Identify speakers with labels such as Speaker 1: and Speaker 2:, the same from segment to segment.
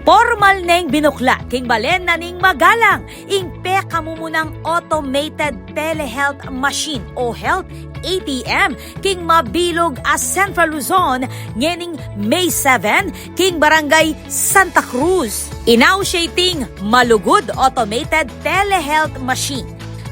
Speaker 1: Formal neng binukla, king balen na ning magalang, ingpe kamumunang automated telehealth machine o health ATM, king mabilog as Central Luzon, ngening May 7, king barangay Santa Cruz. Initiating malugod automated telehealth machine.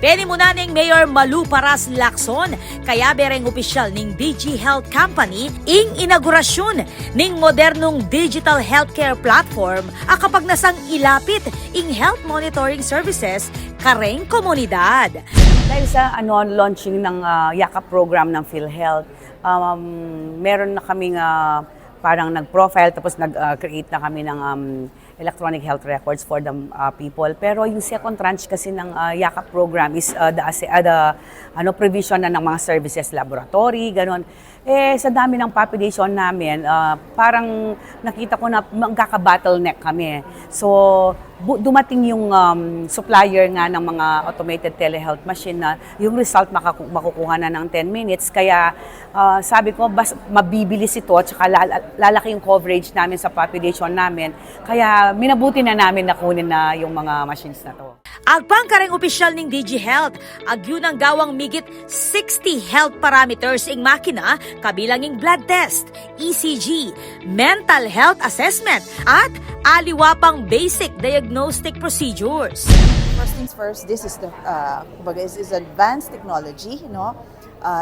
Speaker 1: Peni muna ning Mayor Malu Paras Lacson, kaya bereng opisyal ning DG Health Company, ing inaugurasyon ning modernong digital healthcare platform kapag nasang ilapit ing health monitoring services kareng komunidad.
Speaker 2: Dahil sa launching ng Yakap program ng PhilHealth, meron na kaming parang nag-profile tapos nag-create na kami ng electronic health records for the people. Pero yung second tranche kasi ng Yakap program is the provision na ng mga services, laboratory, ganon. Sa dami ng population namin, parang nakita ko na magkaka-bottleneck kami. So, dumating yung supplier nga ng mga automated telehealth machine na yung result makukuha na ng 10 minutes. Kaya sabi ko, mabibilis ito at saka lalaki yung coverage namin sa population namin. Kaya minabuti na namin na kunin na yung mga machines na to.
Speaker 1: Agpang kareng opisyal ning DG Health, agyo ng gawang migit 60 health parameters ing makina, kabilang ing blood test, ECG, mental health assessment, at aliwapang basic diagnostic procedures.
Speaker 3: First things first, this is is advanced technology, no?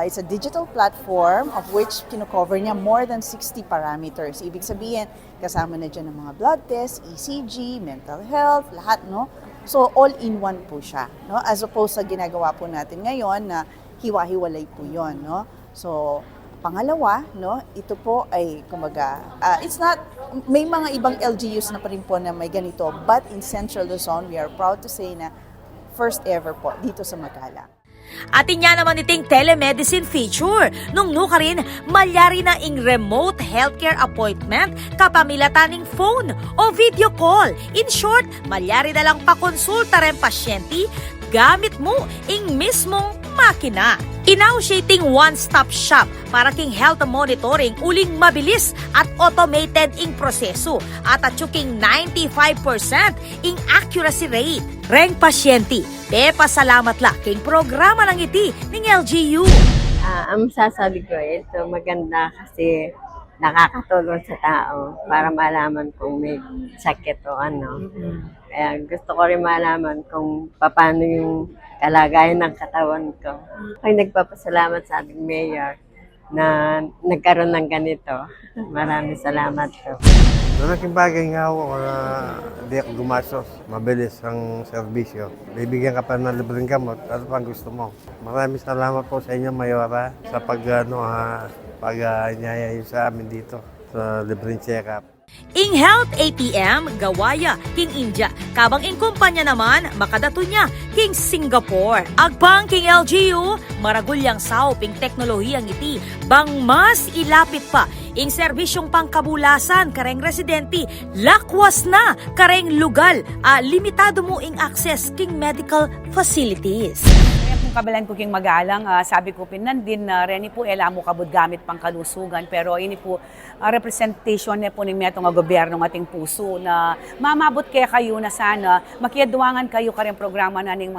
Speaker 3: It's a digital platform of which kino-cover niya more than 60 parameters. Ibig sabihin, kasama na dyan ng mga blood test, ECG, mental health, lahat, no? So, all-in-one po siya, no? As opposed sa ginagawa po natin ngayon na hiwa-hiwalay po yon, no? So, pangalawa, no, ito po ay kumaga, it's not, may mga ibang LGUs na pa rin po na may ganito, but in Central Luzon, we are proud to say na first ever po dito sa Magalang.
Speaker 1: Atin niya naman iting telemedicine feature. Nung nuka rin, malyari na ing remote healthcare appointment kapamilataning phone o video call. In short, malyari na lang pakonsulta rin pasyente gamit mo ing mismong makina. Initiating one-stop shop para king health monitoring uling mabilis at automated ing proseso at atsuking 95% ing accuracy rate. Reng pasyente, pasalamat la king programa ng iti ng LGU.
Speaker 4: Ang sasabi ko, ito maganda kasi nakakatulong sa tao para malaman kung may sakit o ano. Kaya gusto ko rin malaman kung paano yung kalagayan ng katawan ko. Ay nagpapasalamat sa ating mayor na nagkaroon ng ganito. Maraming salamat po.
Speaker 5: Malaking bagay nga ako na hindi ako gumastos. Mabilis ang serbisyo. Bibigyan ka pa ng libreng gamot. Ano pang gusto mo? Maraming salamat po sa inyo, Mayora, sa pag-anyaya sa amin dito sa libreng check-up.
Speaker 1: Ing Health ATM, gawaya, king India. Kabang ing kumpanya naman, makadato niya, king Singapore. Agpang king LGU, maragulyang sao ping teknolohiyang iti. Bang mas ilapit pa, ing serbisyong pangkabulasan, kareng residente, lakwas na, kareng lugal, limitado mo ing access king medical facilities.
Speaker 2: Kabalan ko king magalang, sabi ko pinandin na reni po ela mo kabud gamit pang kalusugan, pero ini po representation na po ni metong gobyerno ng ating puso na mamabot kaya kayo na sana makiadwangan kayo kareng programa na ning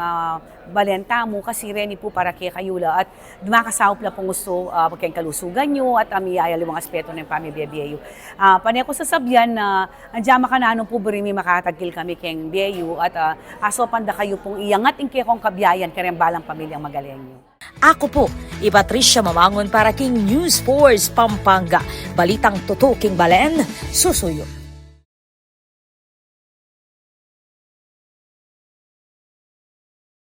Speaker 2: balenta mo kasi reni po para kaya kayo la at dumakasawop la pong gusto kayong kalusugan nyo at amiyaya limang aspeto ng pamilya BAU. Panay ko sasabihan na andiyan makananong po birimi makatagkil kami kayong BAU at aso panda kayo pong iyangat in kaya kong kabiyayan kareng balang pamilyang magaling nyo.
Speaker 1: Ako po, Patricia Mamangon para king News Force Pampanga. Balitang tutuking balen, susuyo.